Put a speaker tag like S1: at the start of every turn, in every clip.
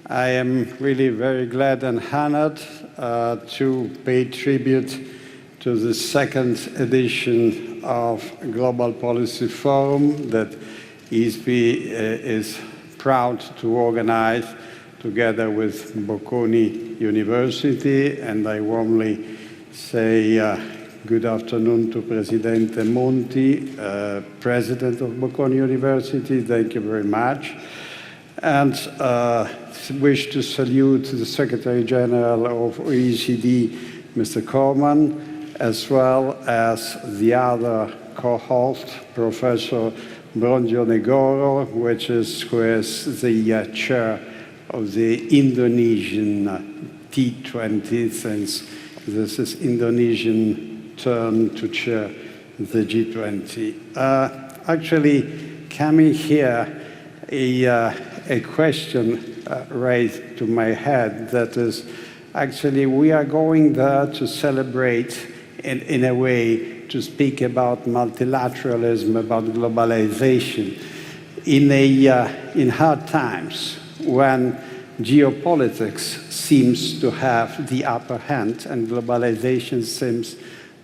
S1: I am really very glad and honored to pay tribute to the second edition of Global Policy Forum that ISPI is proud to organize together with Bocconi University. And I warmly say good afternoon to Presidente Monti, President of Bocconi University. Thank you very much. And wish to salute the Secretary General of OECD, Mr. Corman, as well as the other co-host, Professor Bronjo Negoro, who is the chair of the Indonesian T20, since this is Indonesian turn to chair the G20. Actually, coming here, a question raised to my head, that is, actually we are going there to celebrate, in a way, to speak about multilateralism, about globalization, in hard times when geopolitics seems to have the upper hand and globalization seems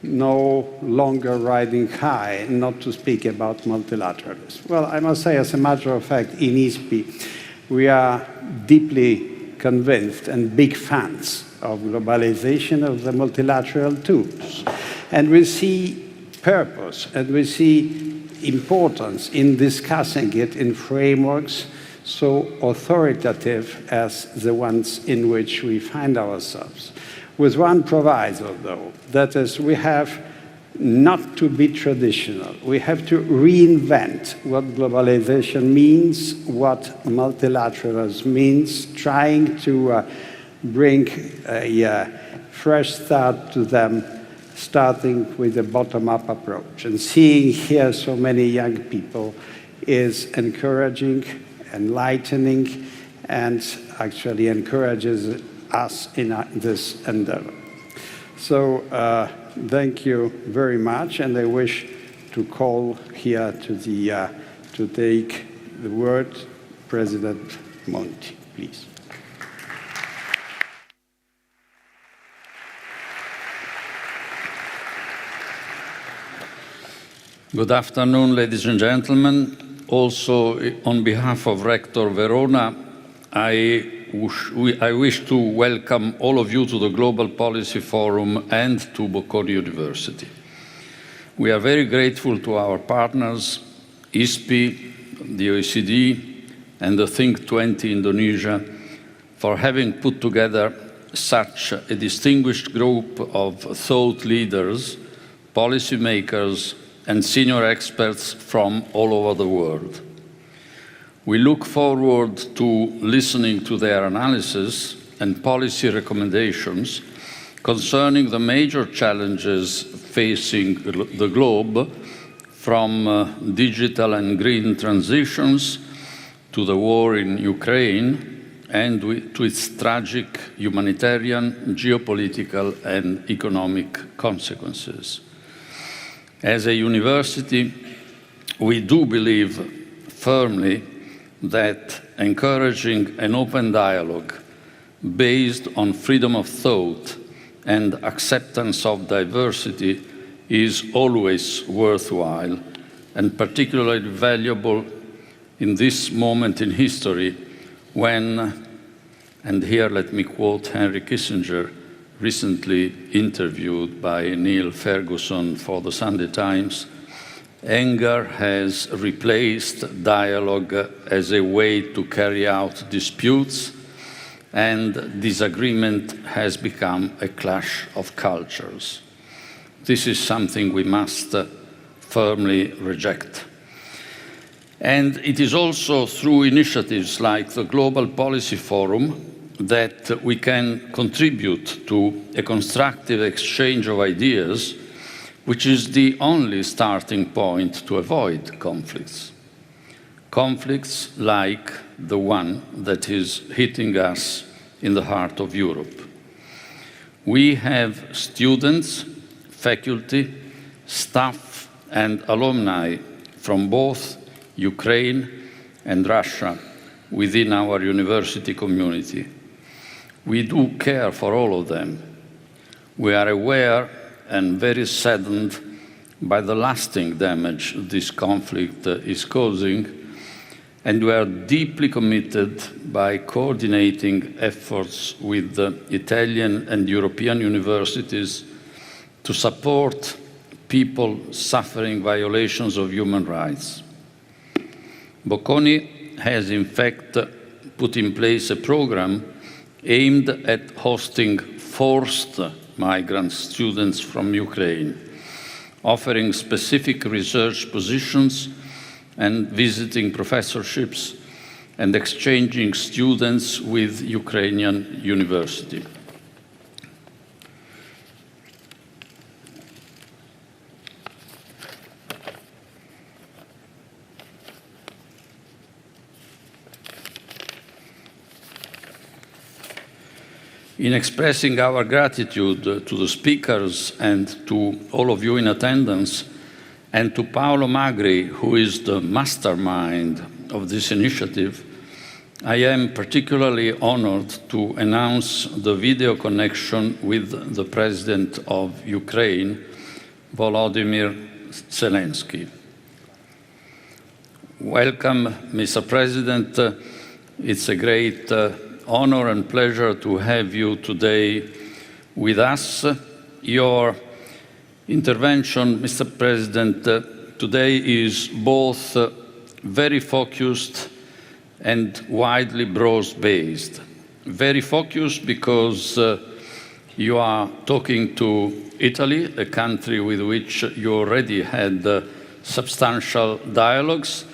S1: no longer riding high, not to speak about multilateralism. Well, I must say, as a matter of fact, in ISPI, we are deeply convinced and big fans of globalization, of the multilateral tools. And we see purpose and we see importance in discussing it in frameworks so authoritative as the ones in which we find ourselves. With one proviso, though, that is, we have not to be traditional. We have to reinvent what globalization means, what multilateralism means, trying to bring a fresh start to them, starting with a bottom-up approach. And seeing here so many young people is encouraging, enlightening, and actually encourages us in this endeavor. So thank you very much, and I wish to call here to take the word President Monti, please.
S2: Good afternoon, ladies and gentlemen. Also, on behalf of Rector Verona, I wish to welcome all of you to the Global Policy Forum and to Bocconi University. We are very grateful to our partners, ISPI, the OECD, and the Think 20 Indonesia, for having put together such a distinguished group of thought leaders, policymakers, and senior experts from all over the world. We look forward to listening to their analysis and policy recommendations concerning the major challenges facing the globe, from digital and green transitions to the war in Ukraine and to its tragic humanitarian, geopolitical, and economic consequences. As a university, we do believe firmly that encouraging an open dialogue based on freedom of thought and acceptance of diversity is always worthwhile and particularly valuable in this moment in history when, and here let me quote Henry Kissinger, recently interviewed by Neil Ferguson for the Sunday Times, anger has replaced dialogue as a way to carry out disputes, and disagreement has become a clash of cultures. This is something we must firmly reject. And it is also through initiatives like the Global Policy Forum that we can contribute to a constructive exchange of ideas, which is the only starting point to avoid conflicts. Conflicts like the one that is hitting us in the heart of Europe. We have students, faculty, staff, and alumni from both Ukraine and Russia within our university community. We do care for all of them. We are aware and very saddened by the lasting damage this conflict is causing, and we are deeply committed by coordinating efforts with the Italian and European universities to support people suffering violations of human rights. Bocconi has in fact put in place a program aimed at hosting forced migrant students from Ukraine, offering specific research positions and visiting professorships and exchanging students with Ukrainian university. In expressing our gratitude to the speakers and to all of you in attendance, and to Paolo Magri, who is the mastermind of this initiative, I am particularly honored to announce the video connection with the President of Ukraine, Volodymyr Zelensky. Welcome, Mr. President. It's a great honor and pleasure to have you today with us. Your intervention, Mr. President, today is both very focused and widely broad-based. Very focused because you are talking to Italy, a country with which you already had substantial dialogues.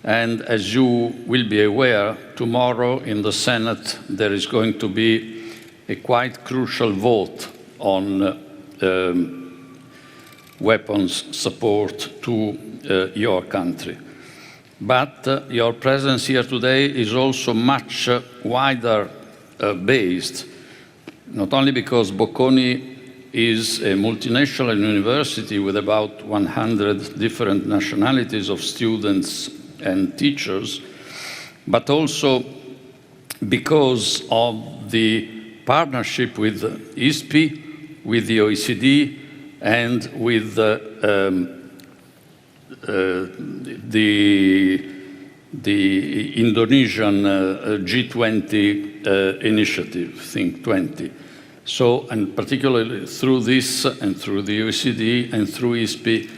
S2: And as you will be aware, tomorrow in the Senate there is going to be a quite crucial vote on weapons support to your country. But your presence here today is also much wider based, not only because Bocconi is a multinational university with about 100 different nationalities of students and teachers, but also because of the partnership with ISPI, with the OECD, and with the Indonesian G20 initiative, Think 20. So, and particularly through this and through the OECD and through ISPI,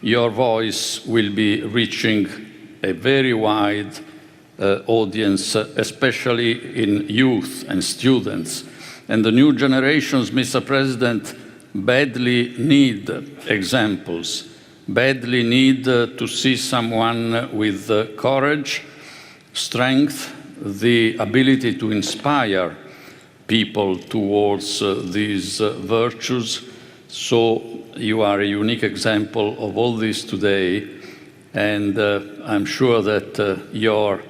S2: your voice will be reaching a very wide audience, especially in youth and students. And the new generations, Mr. President, badly need examples, badly need to see someone with courage, strength, the ability to inspire people towards these virtues. So you are a unique example of all this today. And I'm sure that your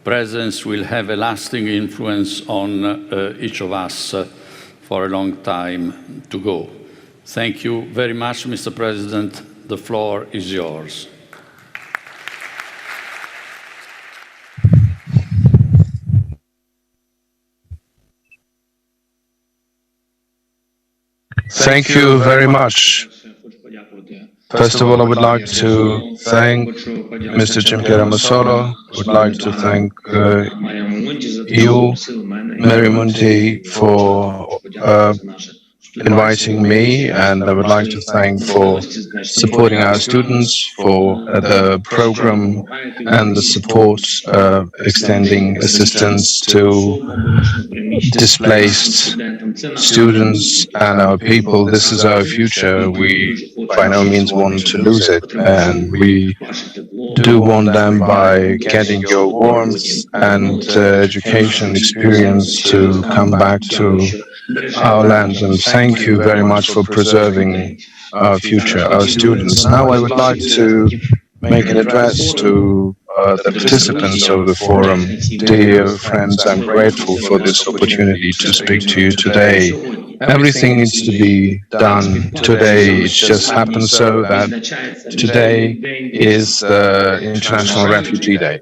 S2: presence will have a lasting influence on each of us for a long time to go. Thank you very much, Mr. President. The floor is yours.
S3: Thank you very much. First of all, I would like to thank Mr. Jim Masolo. I would like to thank you, Mary Munti, for inviting me, and I would like to thank for supporting our students, for the program and the support extending assistance to displaced students and our people. This is our future. We by no means want to lose it, and we do want them by getting your warmth and education experience to come back to our land. And thank you very much for preserving our future, our students. Now I would like to make an address to the participants of the forum. Dear friends, I'm grateful for this opportunity to speak to you today. Everything needs to be done today. It just happens so that today is the International Refugee Day.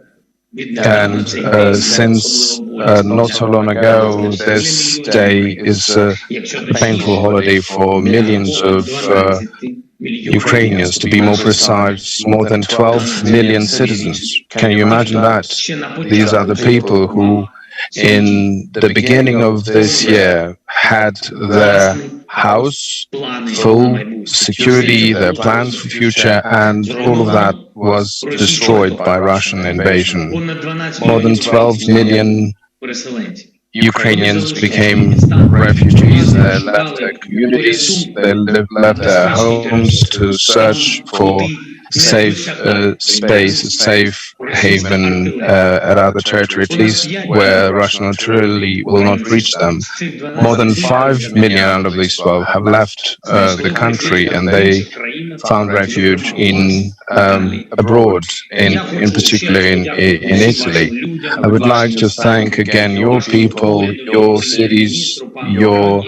S3: And since not so long ago, this day is a painful holiday for millions of Ukrainians, to be more precise, more than 12 million citizens. Can you imagine that? These are the people who, in the beginning of this year, had their house full security, their plans for future, and all of that was destroyed by Russian invasion. More than 12 million Ukrainians became refugees. They left their communities, they left their homes to search for safe space, safe haven at other territory, at least where Russian artillery will not reach them. More than 5 million out of these 12 have left the country, and they found refuge in abroad, in particular in Italy. I would like to thank again your people, your cities, your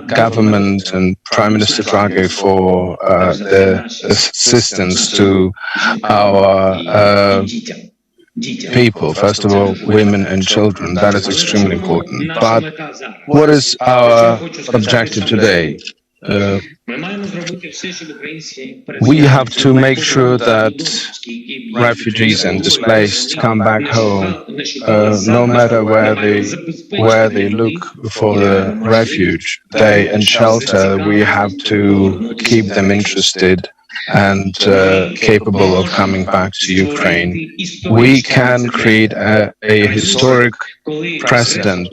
S3: government and Prime Minister Draghi for the assistance to our people, first of all, women and children. That is extremely important. But what is our objective today? We have to make sure that refugees and displaced come back home, no matter where they look for the refuge and shelter. We have to keep them interested and capable of coming back to Ukraine. We can create a historic precedent.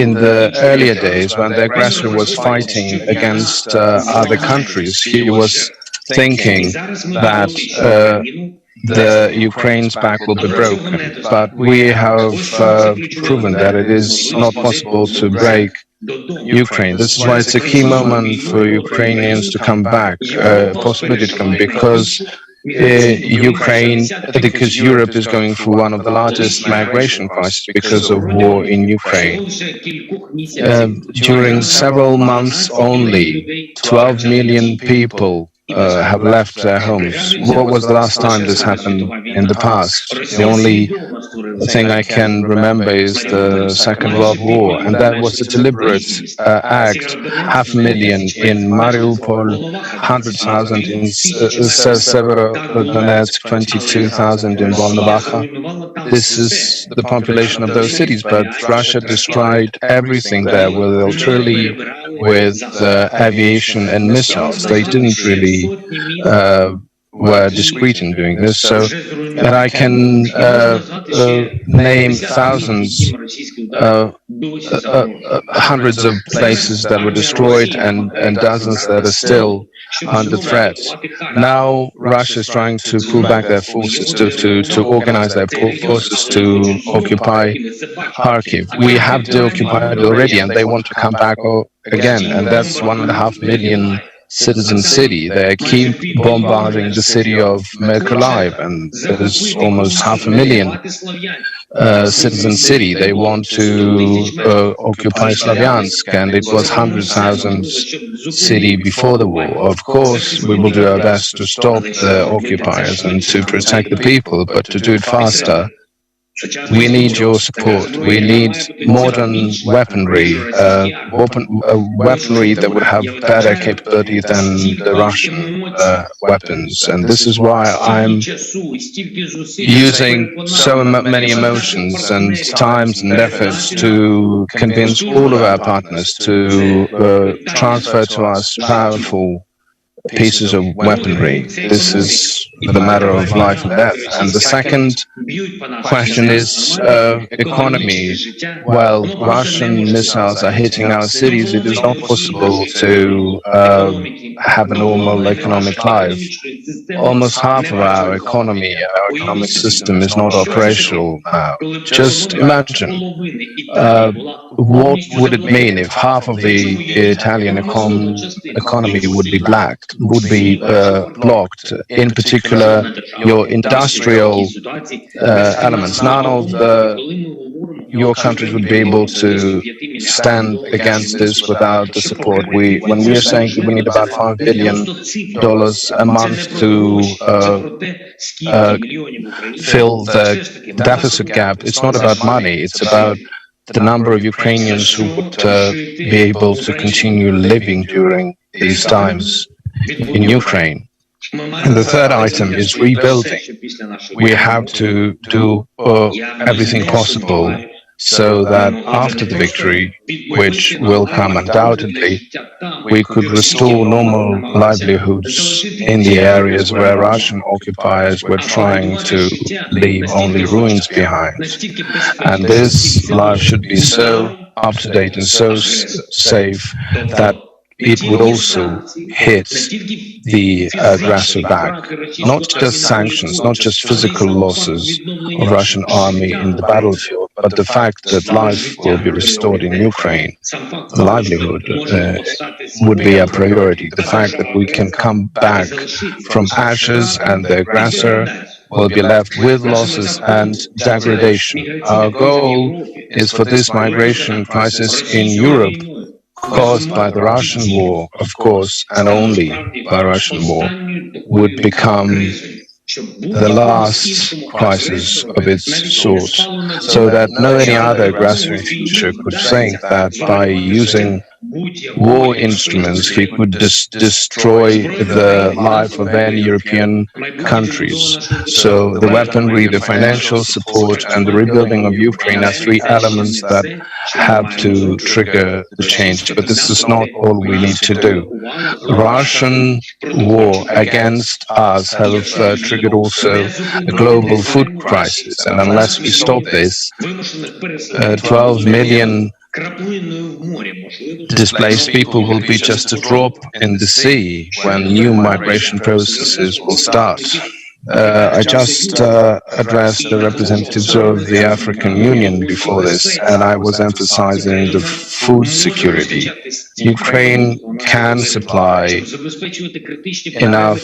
S3: In the earlier days, when the aggressor was fighting against other countries, he was thinking that the Ukraine's back will be broken. But we have proven that it is not possible to break Ukraine. This is why it's a key moment for Ukrainians to come back, possibility to come, because Europe is going through one of the largest migration crises because of war in Ukraine. During several months only, 12 million people have left their homes. What was the last time this happened in the past? The only thing I can remember is the Second World War, and that was a deliberate act. 500,000 in Mariupol, 100,000 in Severodonetsk, 22,000 in Volnovakha. This is the population of those cities, but Russia destroyed everything there with artillery, with aviation and missiles. They didn't really were discreet in doing this, so that I can name thousands, hundreds of places that were destroyed and dozens that are still under threat. Now Russia is trying to pull back their forces, to organize their forces to occupy Kharkiv. We have deoccupied already, and they want to come back again, and that's 1.5 million citizen city. They keep bombarding the city of Mykolaiv, and there's almost 500,000 citizen city. They want to occupy Slavyansk, and it was 100,000 city before the war. Of course, we will do our best to stop the occupiers and to protect the people, but to do it faster, we need your support. We need modern weaponry, weaponry that would have better capability than the Russian weapons. And this is why I'm using so many emotions and times and efforts to convince all of our partners to transfer to us powerful pieces of weaponry. This is the matter of life and death. And the second question is economy. While Russian missiles are hitting our cities, it is not possible to have a normal economic life. Almost half of our economy, our economic system is not operational now. Just imagine what would it mean if half of the Italian economy would be blocked, in particular your industrial elements. None of the your countries would be able to stand against this without the support. When we are saying we need about $5 billion a month to fill the deficit gap, it's not about money, it's about the number of Ukrainians who would be able to continue living during these times in Ukraine. And the third item is rebuilding. We have to do everything possible so that after the victory, which will come undoubtedly, we could restore normal livelihoods in the areas where Russian occupiers were trying to leave only ruins behind. And this life should be so up-to-date and so safe that it would also hit the aggressor back. Not just sanctions, not just physical losses of Russian army in the battlefield, but the fact that life will be restored in Ukraine. Livelihood would be a priority. The fact that we can come back from ashes and the aggressor will be left with losses and degradation. Our goal is for this migration crisis in Europe, caused by the Russian war, of course, and only by Russian war, would become the last crisis of its sort, so that no any other aggressor in future could think that by using war instruments he could destroy the life of any European countries. So the weaponry, the financial support, and the rebuilding of Ukraine are three elements that have to trigger the change. But this is not all we need to do. Russian war against us have triggered also a global food crisis, and unless we stop this, 12 million displaced people will be just a drop in the sea when new migration processes will start. I just addressed the representatives of the African Union before this, and I was emphasizing the food security. Ukraine can supply enough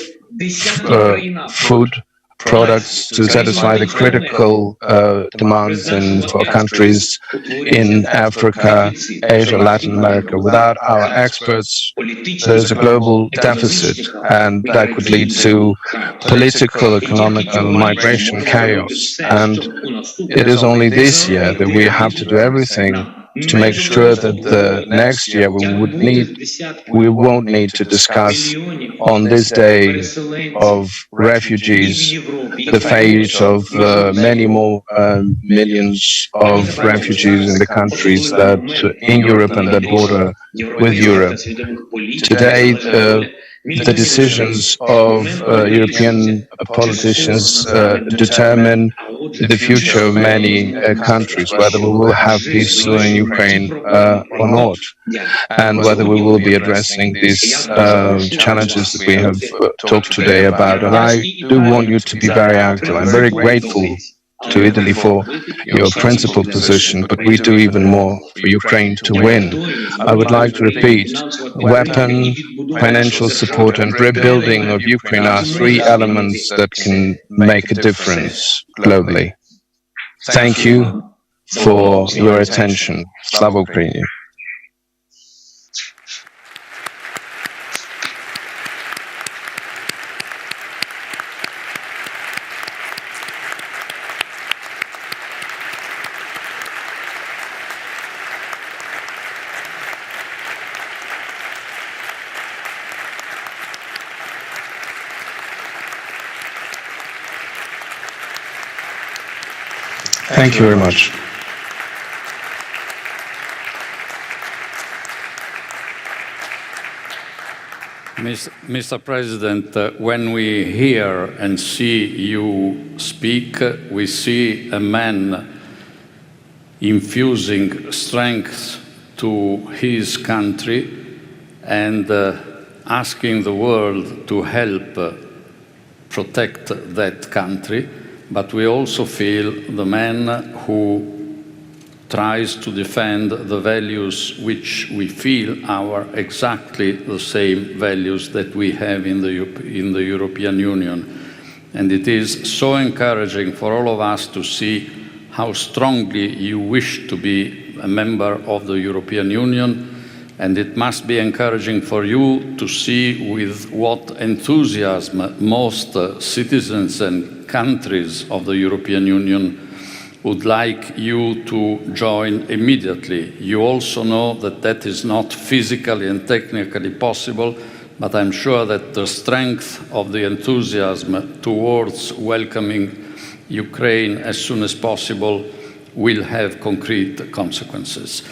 S3: food products to satisfy the critical demands for countries in Africa, Asia, Latin America. Without our experts, there's a global deficit, and that could lead to political, economical, migration chaos. And it is only this year that we have to do everything to make sure that the next year we won't need to discuss on this day of refugees the fate of many more millions of refugees in the countries that in Europe and that border with Europe. Today, the decisions of European politicians determine the future of many countries, whether we will have peace in Ukraine or not, and whether we will be addressing these challenges that we have talked today about. And I do want you to be very active. I'm very grateful to Italy for your principal position, but we do even more for Ukraine to win. I would like to repeat, weapon, financial support, and rebuilding of Ukraine are three elements that can make a difference globally. Thank you for your attention. Slava Ukraini. Thank you very much.
S2: Mr. President, when we hear and see you speak, we see a man infusing strength to his country and asking the world to help protect that country. But we also feel the man who tries to defend the values which we feel are exactly the same values that we have in the European Union. And it is so encouraging for all of us to see how strongly you wish to be a member of the European Union, and it must be encouraging for you to see with what enthusiasm most citizens and countries of the European Union would like you to join immediately. You also know that that is not physically and technically possible, but I'm sure that the strength of the enthusiasm towards welcoming Ukraine as soon as possible will have concrete consequences.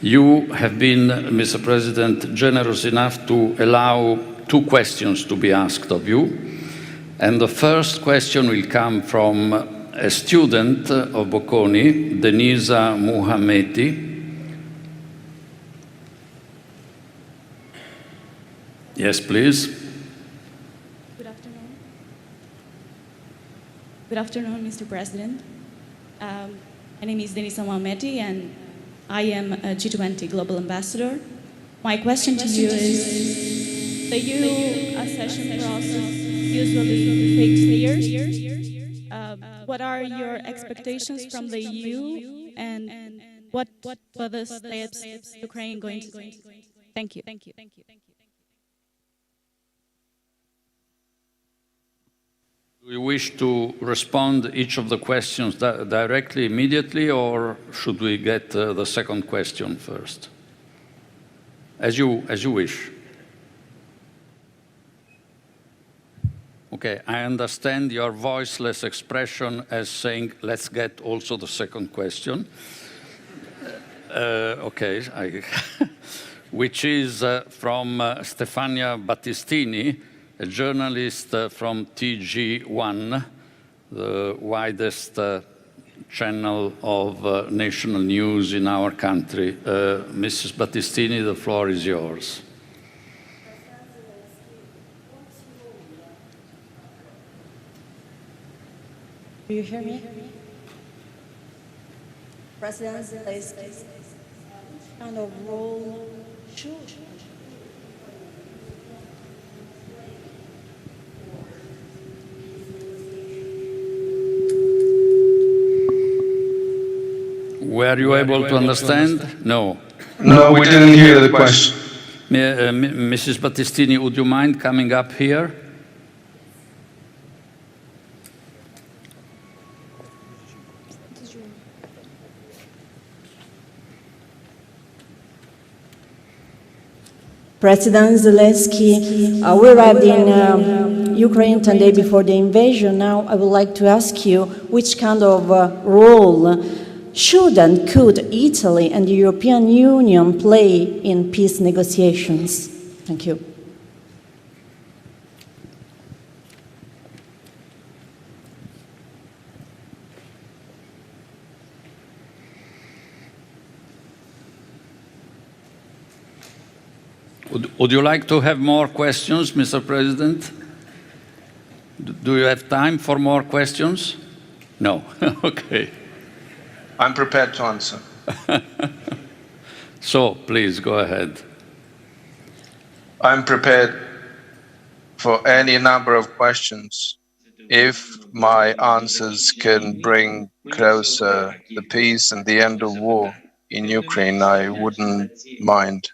S2: You have been, Mr. President, generous enough to allow 2 questions to be asked of you. And the first question will come from a student of Bocconi, Denisa Muhammeti. Yes, please.
S4: Good afternoon. Good afternoon, Mr. President. My name is Denisa Muhammeti, and I am a G20 Global Ambassador. My question to you is, the EU accession process usually takes years. What are your expectations from the EU, and what further steps is Ukraine going to take? Thank you.
S2: Do you wish to respond each of the questions directly, immediately, or should we get the second question first? As you wish. Okay, I understand your voiceless expression as saying, let's get also the second question. Okay, which is from Stefania Battistini, a journalist from TG1, the widest channel of national news in our country. Mrs. Battistini, the floor is yours.
S5: Do you hear me? President Zelensky, what kind of role should
S2: Were you able to understand? No.
S3: No, we didn't hear the question.
S2: Mrs. Battistini, would you mind coming up here?
S5: President Zelensky, we arrived in Ukraine 10 days before the invasion. Now I would like to ask you which kind of role should and could Italy and the European Union play in peace negotiations? Thank you.
S2: Would you like to have more questions, Mr. President? Do you have time for more questions? No. Okay.
S3: I'm prepared to answer.
S2: So, please, go ahead.
S3: I'm prepared for any number of questions. If my answers can bring closer the peace and the end of war in Ukraine, I wouldn't mind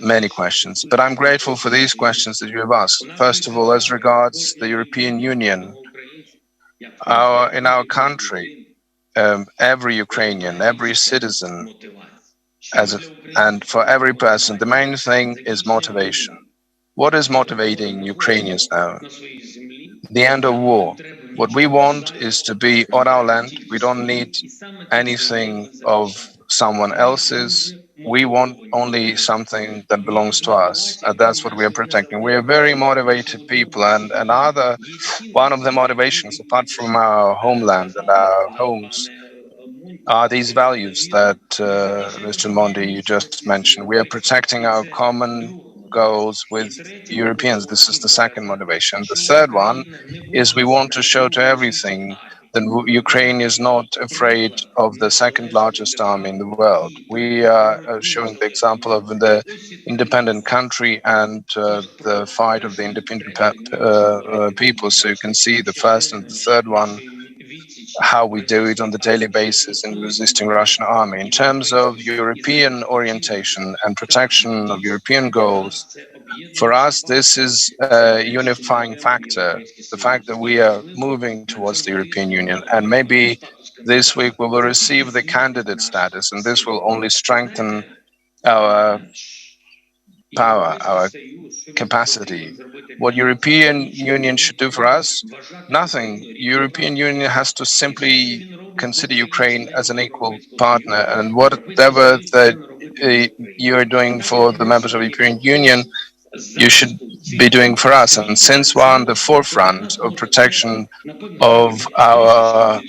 S3: many questions. But I'm grateful for these questions that you have asked. First of all, as regards the European Union, in our country, every Ukrainian, every citizen, and for every person, the main thing is motivation. What is motivating Ukrainians now? The end of war. What we want is to be on our land. We don't need anything of someone else's. We want only something that belongs to us. And that's what we are protecting. We are very motivated people. And one of the motivations, apart from our homeland and our homes, are these values that Mr. Mondi, you just mentioned. We are protecting our common goals with Europeans. This is the second motivation. The third one is we want to show to everything that Ukraine is not afraid of the second largest army in the world. We are showing the example of the independent country and the fight of the independent people. So you can see the first and the third one how we do it on the daily basis in resisting Russian army. In terms of European orientation and protection of European goals, for us, this is a unifying factor, the fact that we are moving towards the European Union. And maybe this week we will receive the candidate status, and this will only strengthen our power, our capacity. What European Union should do for us? Nothing. European Union has to simply consider Ukraine as an equal partner, and whatever that you're doing for the members of the European Union, you should be doing for us. And since we're on the forefront of protection of our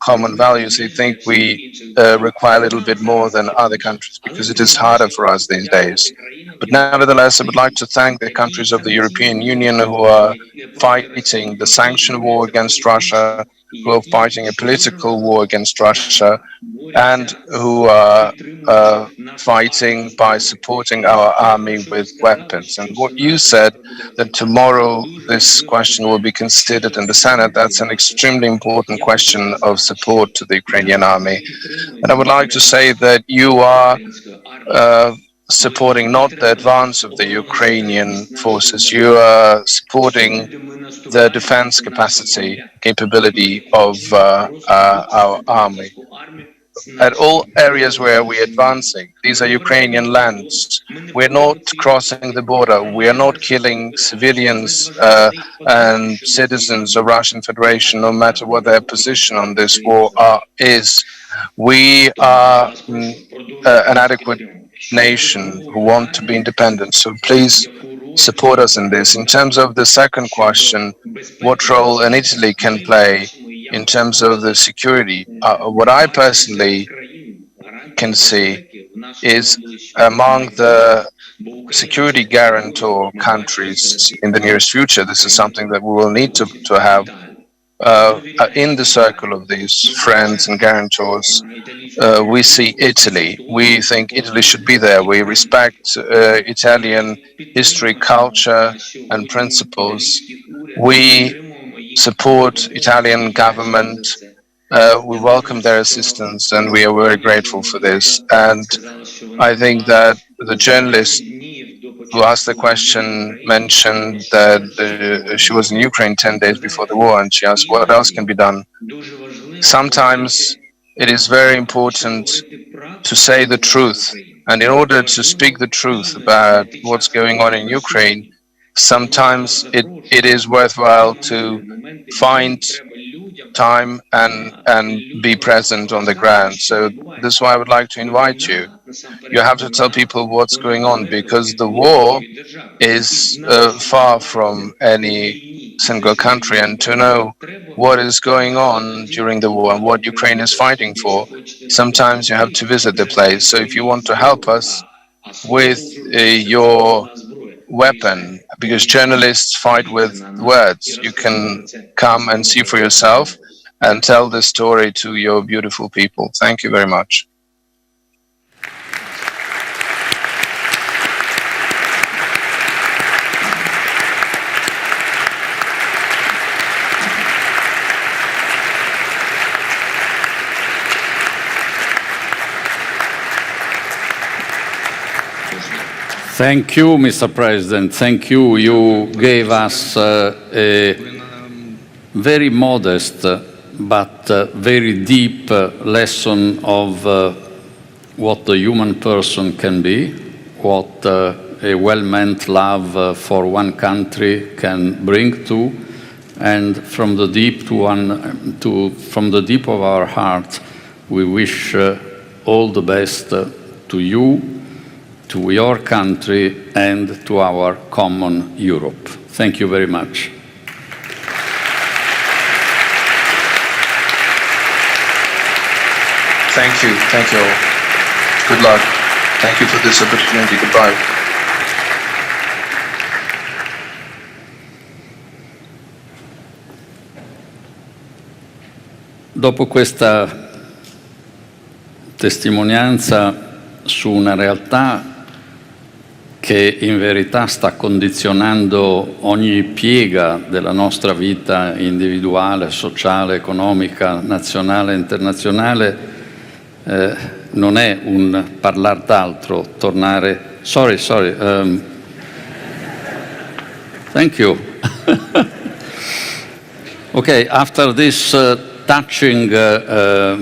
S3: common values, I think we require a little bit more than other countries, because it is harder for us these days. But nevertheless, I would like to thank the countries of the European Union who are fighting the sanction war against Russia, who are fighting a political war against Russia, and who are fighting by supporting our army with weapons. And what you said, that tomorrow this question will be considered in the Senate, that's an extremely important question of support to the Ukrainian army. And I would like to say that you are supporting not the advance of the Ukrainian forces, you are supporting the defense capability of our army. At all areas where we're advancing, these are Ukrainian lands. We're not crossing the border. We are not killing civilians and citizens of Russian Federation, no matter what their position on this war is. We are an adequate nation who want to be independent. So please support us in this. In terms of the second question, what role an Italy can play in terms of the security, what I personally can see is among the security guarantor countries in the nearest future, this is something that we will need to have in the circle of these friends and guarantors. We see Italy. We think Italy should be there. We respect Italian history, culture, and principles. We support Italian government. We welcome their assistance, and we are very grateful for this. And I think that the journalist who asked the question mentioned that she was in Ukraine 10 days before the war, and she asked what else can be done. Sometimes it is very important to say the truth, and in order to speak the truth about what's going on in Ukraine, sometimes it is worthwhile to find time and be present on the ground. So this is why I would like to invite you. You have to tell people what's going on, because the war is far from any single country, and to know what is going on during the war and what Ukraine is fighting for, sometimes you have to visit the place. So if you want to help us with your weapon, because journalists fight with words, you can come and see for yourself and tell the story to your beautiful people. Thank you very much.
S2: Thank you, Mr. President. Thank you. You gave us a very modest but very deep lesson of what the human person can be, what a well-meant love for one country can bring to, and from the deep from the deep of our heart, we wish all the best to you, to your country, and to our common Europe. Thank you very much.
S3: Thank you all. Good luck. Thank you for this opportunity. Goodbye.
S2: Dopo questa testimonianza su una realtà che in verità sta condizionando ogni piega della nostra vita individuale, sociale, economica, nazionale e internazionale, non è un parlar d'altro, tornare... Sorry. Thank you. Okay, after this touching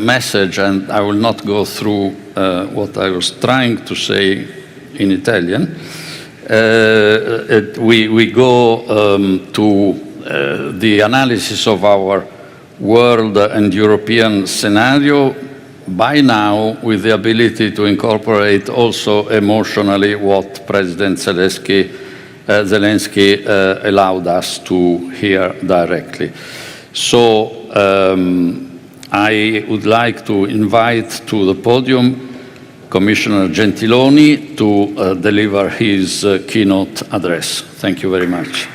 S2: message, and I will not go through what I was trying to say in Italian, we go to the analysis of our world and European scenario, by now with the ability to incorporate also emotionally what President Zelensky allowed us to hear directly. So I would like to invite to the podium Commissioner Gentiloni to deliver his keynote address. Thank you very much.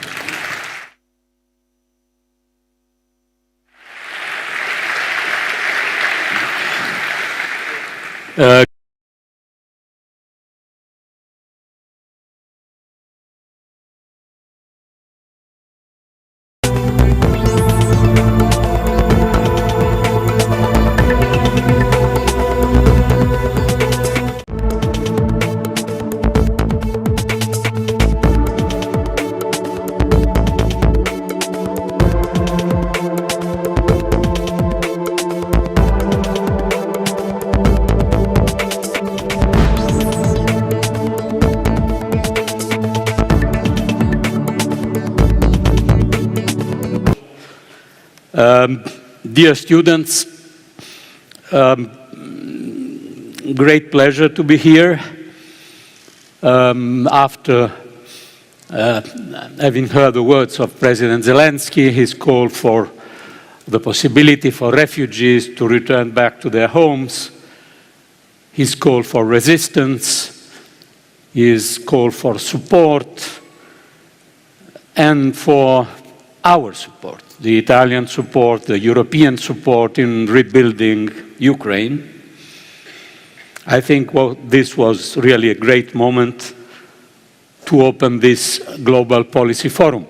S6: Dear students, great pleasure to be here after having heard the words of President Zelensky, his call for the possibility for refugees to return back to their homes, his call for resistance, his call for support, and for our support. The Italian support, the European support in rebuilding Ukraine. I think this was really a great moment to open this global policy forum.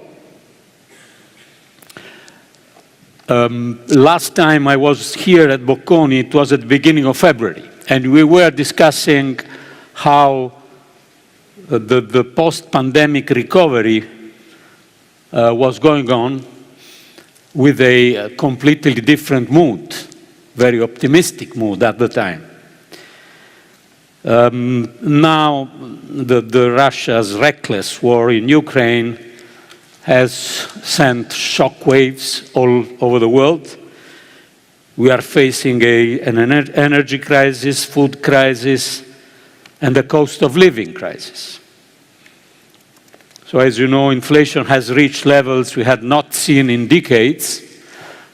S6: Last time I was here at Bocconi, it was at the beginning of February, and we were discussing how the post-pandemic recovery was going on with a completely different mood, very optimistic mood at the time. Now, Russia's reckless war in Ukraine has sent shockwaves all over the world. We are facing an energy crisis, food crisis, and a cost of living crisis. So as you know, inflation has reached levels we had not seen in decades.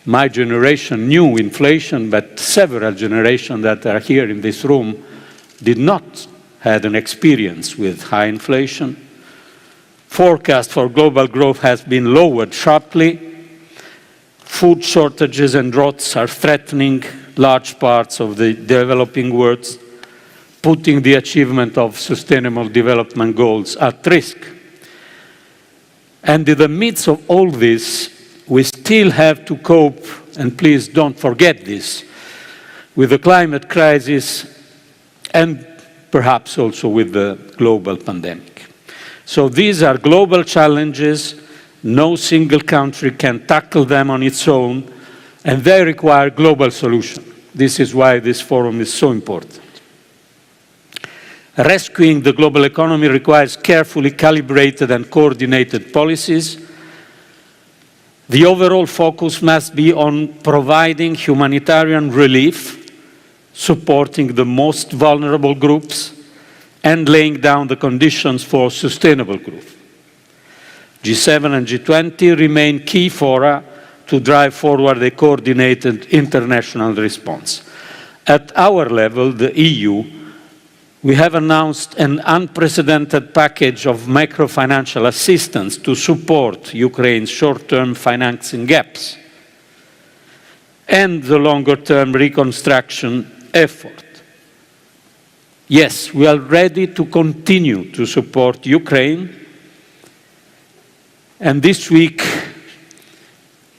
S6: My generation knew inflation, but several generations that are here in this room did not have an experience with high inflation. Forecast for global growth has been lowered sharply. Food shortages and droughts are threatening large parts of the developing world, putting the achievement of sustainable development goals at risk. And in the midst of all this, we still have to cope, and please don't forget this, with the climate crisis and perhaps also with the global pandemic. So these are global challenges. No single country can tackle them on its own, and they require global solutions. This is why this forum is so important. Rescuing the global economy requires carefully calibrated and coordinated policies. The overall focus must be on providing humanitarian relief, supporting the most vulnerable groups, and laying down the conditions for sustainable growth. G7 and G20 remain key fora to drive forward a coordinated international response. At our level, the EU, we have announced an unprecedented package of macrofinancial assistance to support Ukraine's short-term financing gaps and the longer-term reconstruction effort. Yes, we are ready to continue to support Ukraine. And this week,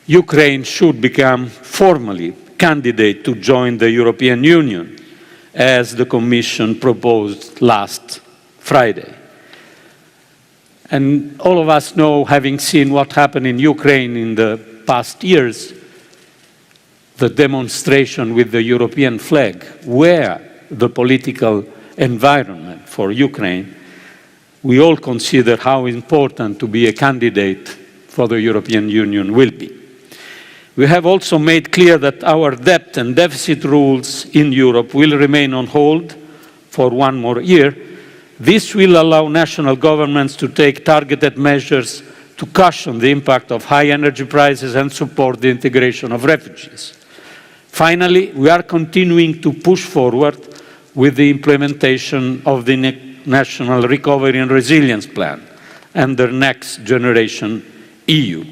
S6: Ukraine should become formally candidate to join the European Union, as the Commission proposed last Friday. And all of us know, having seen what happened in Ukraine in the past years, the demonstration with the European flag, where the political environment for Ukraine, we all consider how important to be a candidate for the European Union will be. We have also made clear that our debt and deficit rules in Europe will remain on hold for 1 more year. This will allow national governments to take targeted measures to cushion the impact of high energy prices and support the integration of refugees. Finally, we are continuing to push forward with the implementation of the National Recovery and Resilience Plan and the Next Generation EU.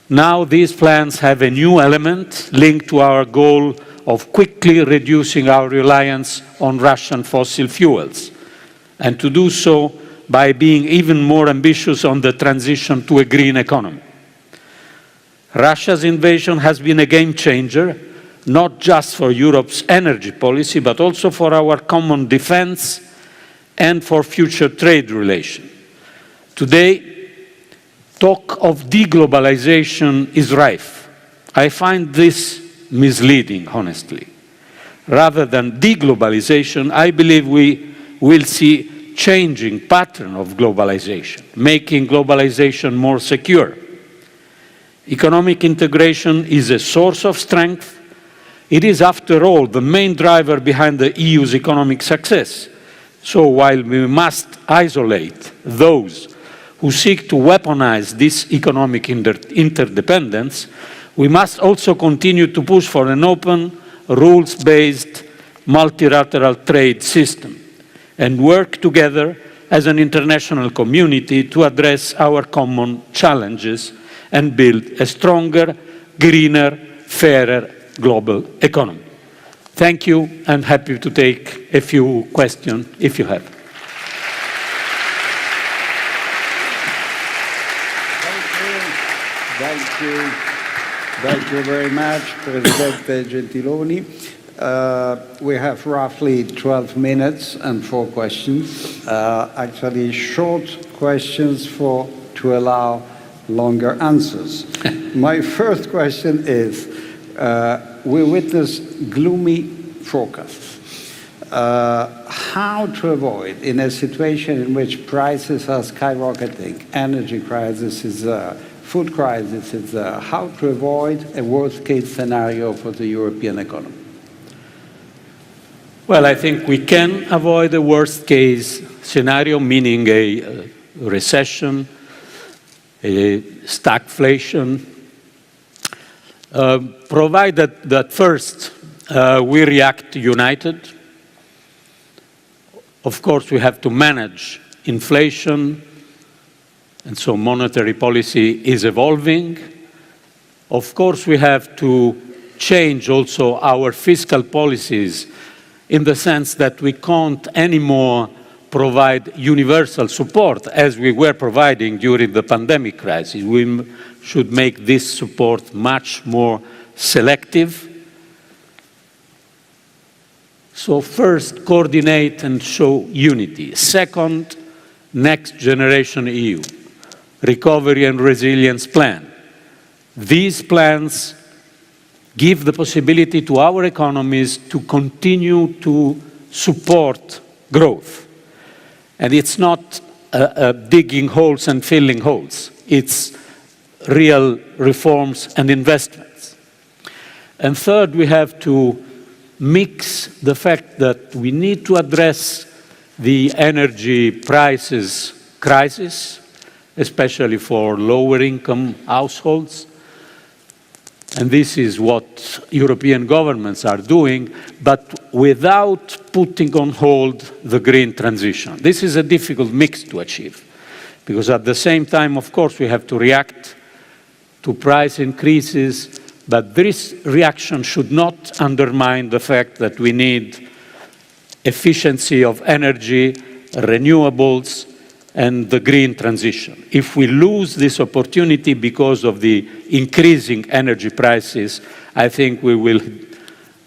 S6: Now these plans have a new element linked to our goal of quickly reducing our reliance on Russian fossil fuels, and to do so by being even more ambitious on the transition to a green economy. Russia's invasion has been a game changer, not just for Europe's energy policy, but also for our common defense and for future trade relations. Today, talk of deglobalization is rife. I find this misleading, honestly. Rather than deglobalization, I believe we will see changing pattern of globalization, making globalization more secure. Economic integration is a source of strength. It is, after all, the main driver behind the EU's economic success. So while we must isolate those who seek to weaponize this economic interdependence, we must also continue to push for an open, rules-based, multilateral trade system and work together as an international community to address our common challenges and build a stronger, greener, fairer global economy. Thank you, and happy to take a few questions if you have.
S1: Thank you very much, President Gentiloni. We have roughly 12 minutes and 4 questions. Actually, short questions to allow longer answers. My first question is, we witness gloomy forecasts. How to avoid, in a situation in which prices are skyrocketing, energy crisis is food crisis is how to avoid a worst-case scenario for the European economy?
S6: Well, I think we can avoid a worst-case scenario, meaning a recession, a stagflation, provided that first we react united. Of course, we have to manage inflation, and so monetary policy is evolving. Of course, we have to change also our fiscal policies in the sense that we can't anymore provide universal support as we were providing during the pandemic crisis. We should make this support much more selective. So first, coordinate and show unity. Second, Next Generation EU, Recovery and Resilience Plan. These plans give the possibility to our economies to continue to support growth. And it's not digging holes and filling holes. It's real reforms and investments. And third, we have to mix the fact that we need to address the energy prices crisis, especially for lower-income households. And this is what European governments are doing, but without putting on hold the green transition. This is a difficult mix to achieve, because at the same time, of course, we have to react to price increases, but this reaction should not undermine the fact that we need efficiency of energy, renewables, and the green transition. If we lose this opportunity because of the increasing energy prices, I think we will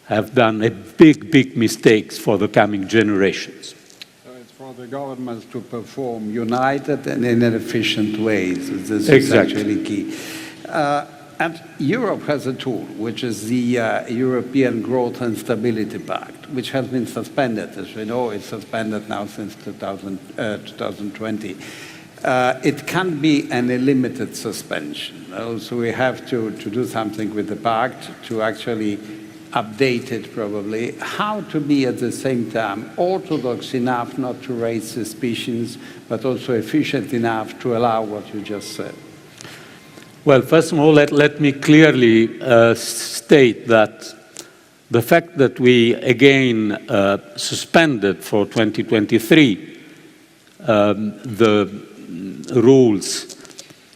S6: have done a big mistakes for the coming generations.
S1: So it's for the governments to perform united and in an efficient ways. This is actually key. And Europe has a tool, which is the European Growth and Stability Pact, which has been suspended. As we know, it's suspended now since 2020. It can be an unlimited suspension. So we have to do something with the pact to actually update it probably. How to be at the same time orthodox enough not to raise suspicions, but also efficient enough to allow what you just said.
S6: Well, first of all, let me clearly state that the fact that we again suspended for 2023 the rules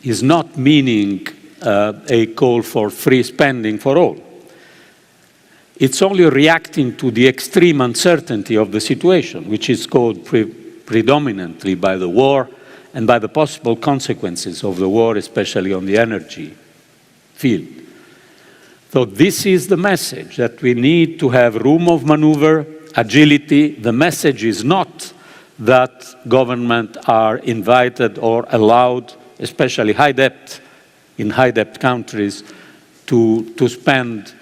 S6: is not meaning a call for free spending for all. It's only reacting to the extreme uncertainty of the situation, which is caused predominantly by the war and by the possible consequences of the war, especially on the energy field. So this is the message, that we need to have room of maneuver, agility. The message is not that governments are invited or allowed, especially in high-debt countries, to spend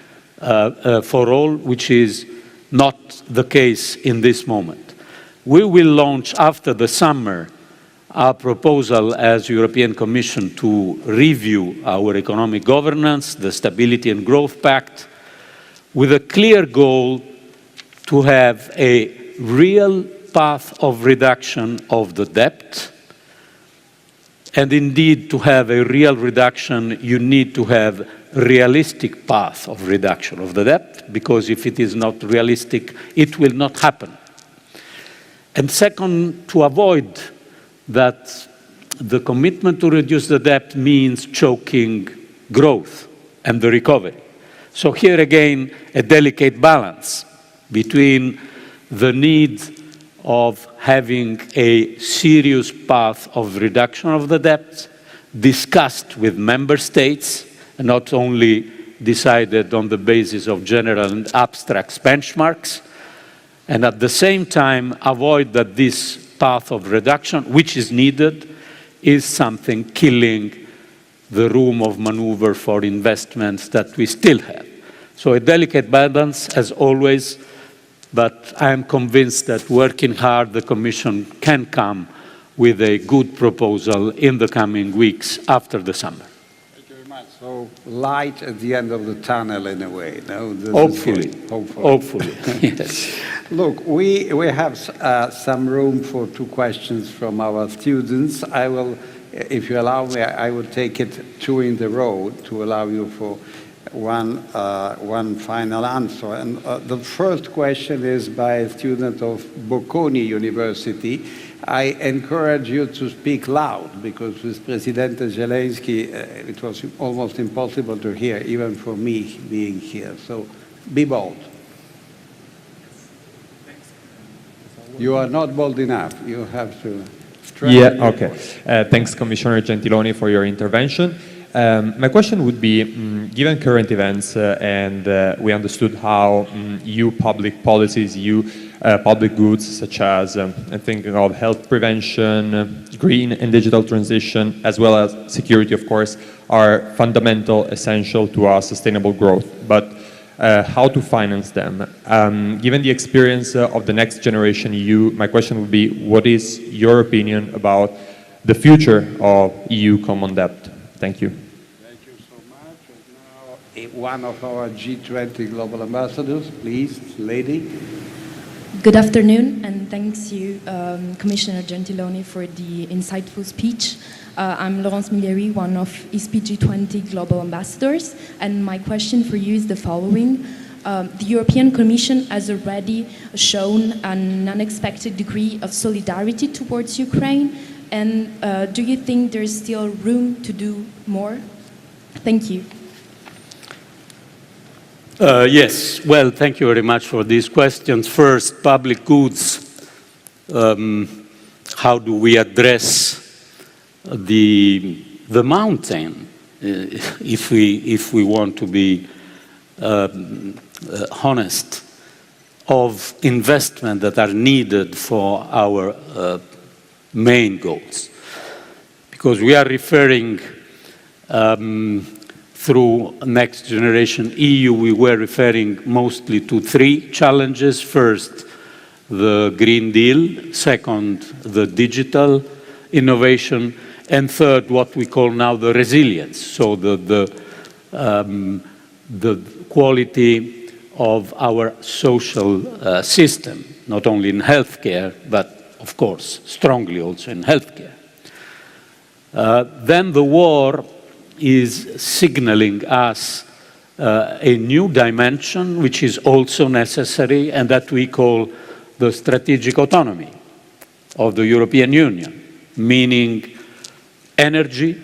S6: for all, which is not the case in this moment. We will launch after the summer our proposal as European Commission to review our economic governance, the Stability and Growth Pact, with a clear goal to have a real path of reduction of the debt. And indeed, to have a real reduction, you need to have a realistic path of reduction of the debt, because if it is not realistic, it will not happen. And second, to avoid that the commitment to reduce the debt means choking growth and the recovery. So here again, a delicate balance between the need of having a serious path of reduction of the debt, discussed with member states, and not only decided on the basis of general and abstract benchmarks, and at the same time avoid that this path of reduction, which is needed, is something killing the room of maneuver for investments that we still have. So a delicate balance, as always, but I am convinced that working hard, the Commission can come with a good proposal in the coming weeks after the summer.
S1: Thank you very much. So light at the end of the tunnel in a way. No?
S6: Hopefully. Hopefully. Yes.
S1: Look, we have some room for two questions from our students. I will, if you allow me, I will take it two in the row to allow you for one final answer. And the first question is by a student of Bocconi University. I encourage you to speak loud, because with President Zelensky, it was almost impossible to hear, even for me being here. So be bold. You are not bold enough. You have to try.
S7: Yeah, okay. Thanks, Commissioner Gentiloni, for your intervention. My question would be, given current events and we understood how EU public policies, EU public goods such as, I'm thinking of health prevention, green and digital transition, as well as security, of course, are fundamental, essential to our sustainable growth. But how to finance them? Given the experience of the next generation EU, my question would be, what is your opinion about the future of EU common debt? Thank you.
S1: Thank you so much. And now, one of our G20 global ambassadors, please, lady.
S8: Good afternoon, and thanks you, Commissioner Gentiloni, for the insightful speech. I'm Laurence Millieri, one of ISPI G20 global ambassadors, and my question for you is the following. The European Commission has already shown an unexpected degree of solidarity towards Ukraine, and do you think there's still room to do more? Thank you.
S6: Yes, well, thank you very much for these questions. First, public goods. How do we address the mountain, if we want to be honest, of investment that are needed for our main goals? Because we are referring through Next Generation EU, we were referring mostly to three challenges. First, the Green Deal. Second, the digital innovation. And third, what we call now the resilience. So the quality of our social system, not only in healthcare, but of course, strongly also in healthcare. Then the war is signaling us a new dimension, which is also necessary, and that we call the strategic autonomy of the European Union, meaning energy,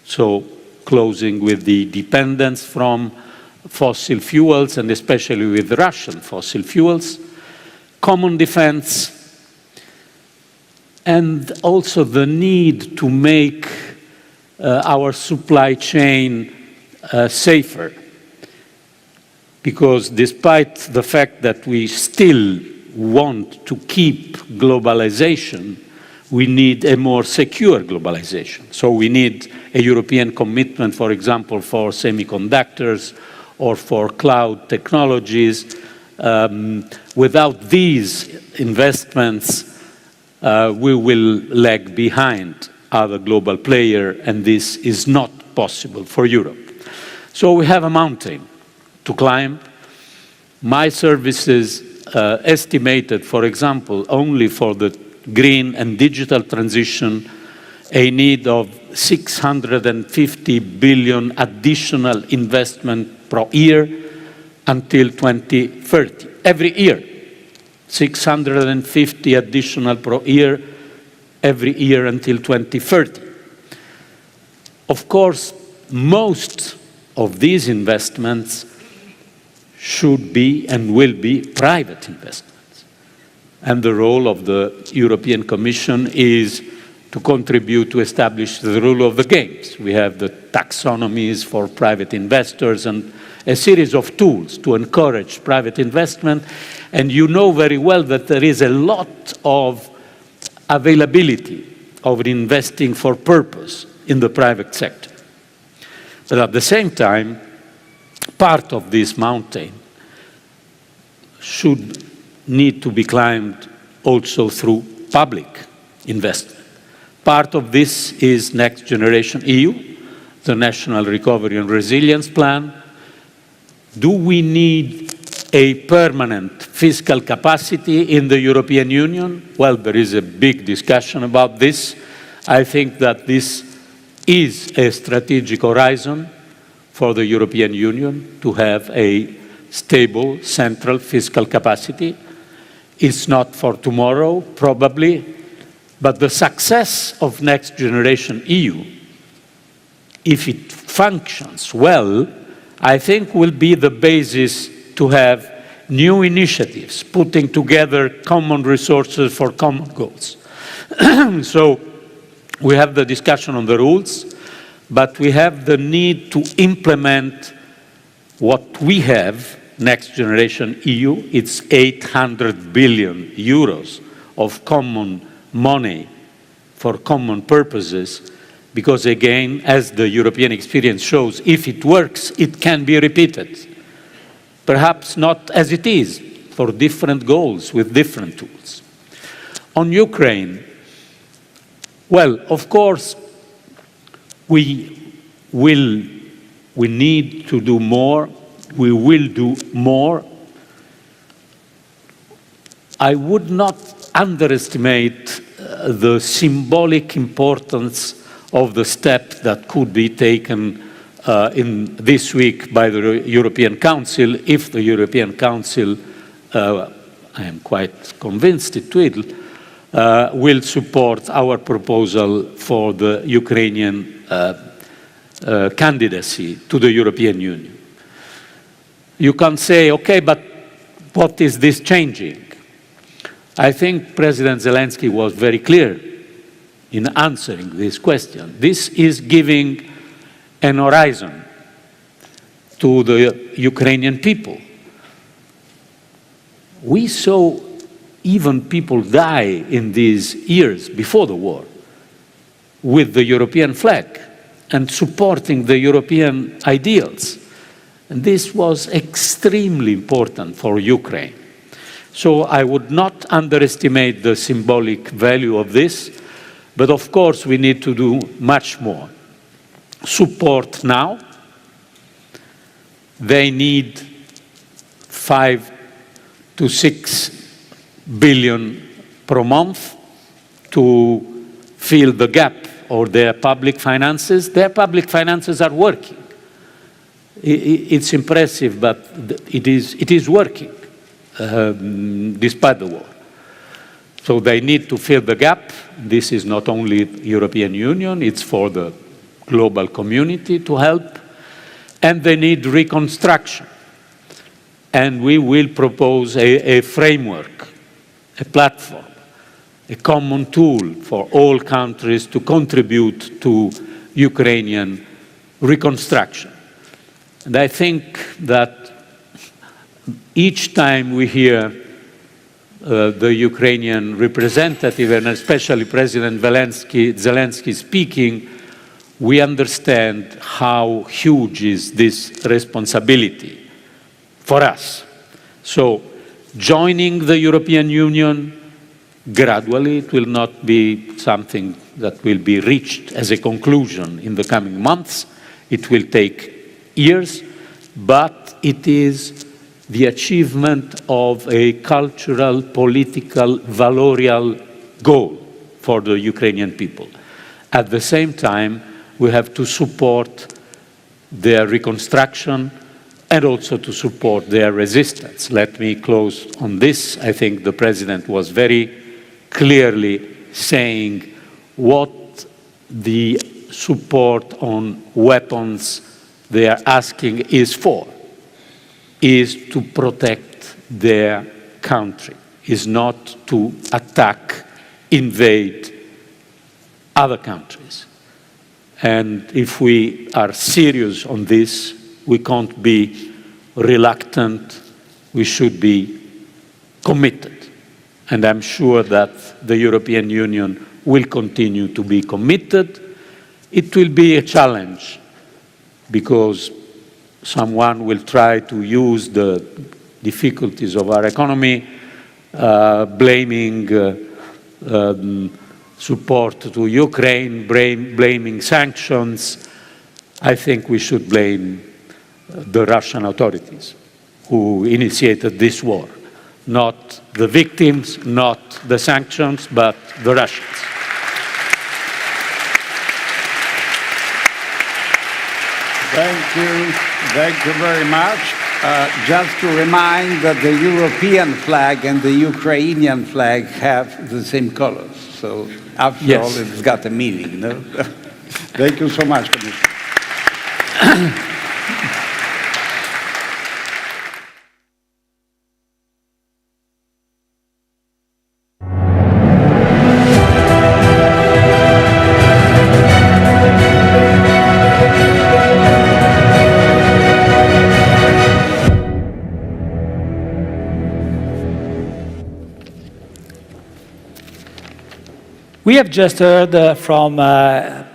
S6: so closing with the dependence from fossil fuels, and especially with Russian fossil fuels, common defense, and also the need to make our supply chain safer. Because despite the fact that we still want to keep globalization, we need a more secure globalization. So we need a European commitment, for example, for semiconductors or for cloud technologies. Without these investments, we will lag behind other global players, and this is not possible for Europe. So we have a mountain to climb. My services estimated, for example, only for the green and digital transition, a need of 650 billion additional investment per year until 2030. Every year, 650 additional per year, every year until 2030. Of course, most of these investments should be and will be private investments. And the role of the European Commission is to contribute to establish the rule of the games. We have the taxonomies for private investors and a series of tools to encourage private investment. And you know very well that there is a lot of availability of investing for purpose in the private sector. But at the same time, part of this mountain should need to be climbed also through public investment. Part of this is Next Generation EU, the National Recovery and Resilience Plan. Do we need a permanent fiscal capacity in the European Union? Well, there is a big discussion about this. I think that this is a strategic horizon for the European Union to have a stable central fiscal capacity. It's not for tomorrow, probably, but the success of Next Generation EU, if it functions well, I think will be the basis to have new initiatives, putting together common resources for common goals. So we have the discussion on the rules, but we have the need to implement what we have, Next Generation EU. It's 800 billion euros of common money for common purposes, because again, as the European experience shows, if it works, it can be repeated. Perhaps not as it is, for different goals with different tools. On Ukraine, well, of course, we need to do more. We will do more. I would not underestimate the symbolic importance of the step that could be taken in this week by the European Council, if the European Council, I am quite convinced it will support our proposal for the Ukrainian candidacy to the European Union. you can say, okay, but what is this changing? I think President Zelensky was very clear in answering this question. This is giving an horizon to the Ukrainian people. We saw even people die in these years before the war with the European flag and supporting the European ideals. And this was extremely important for Ukraine. So I would not underestimate the symbolic value of this, but of course we need to do much more. Support now. They need 5 to 6 billion per month to fill the gap of their public finances. Their public finances are working. It's impressive, but it is working despite the war. So they need to fill the gap. This is not only European Union, it's for the global community to help. And they need reconstruction. And we will propose a framework, a platform, a common tool for all countries to contribute to Ukrainian reconstruction. And I think that each time we hear the Ukrainian representative, and especially President Zelensky speaking, we understand how huge is this responsibility for us. So joining the European Union gradually, it will not be something that will be reached as a conclusion in the coming months. It will take years, but it is the achievement of a cultural, political, valorial goal for the Ukrainian people. At the same time, we have to support their reconstruction and also to support their resistance. Let me close on this. I think the President was very clearly saying what the support on weapons they are asking is for, is to protect their country, is not to attack, invade other countries. And if we are serious on this, we can't be reluctant, we should be committed. And I'm sure that the European Union will continue to be committed. It will be a challenge because someone will try to use the difficulties of our economy, blaming support to Ukraine, blaming sanctions. I think we should blame the Russian authorities who initiated this war. Not the victims, not the sanctions, but the Russians.
S1: Thank you very much. Just to remind that the European flag and the Ukrainian flag have the same colors. So after all, it's got a meaning, no? Thank you so much, Commissioner.
S9: We have just heard from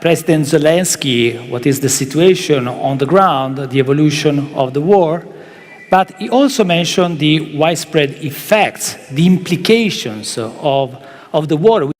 S9: President Zelensky what is the situation on the ground, the evolution of the war, but he also mentioned the widespread effects, the implications of the war.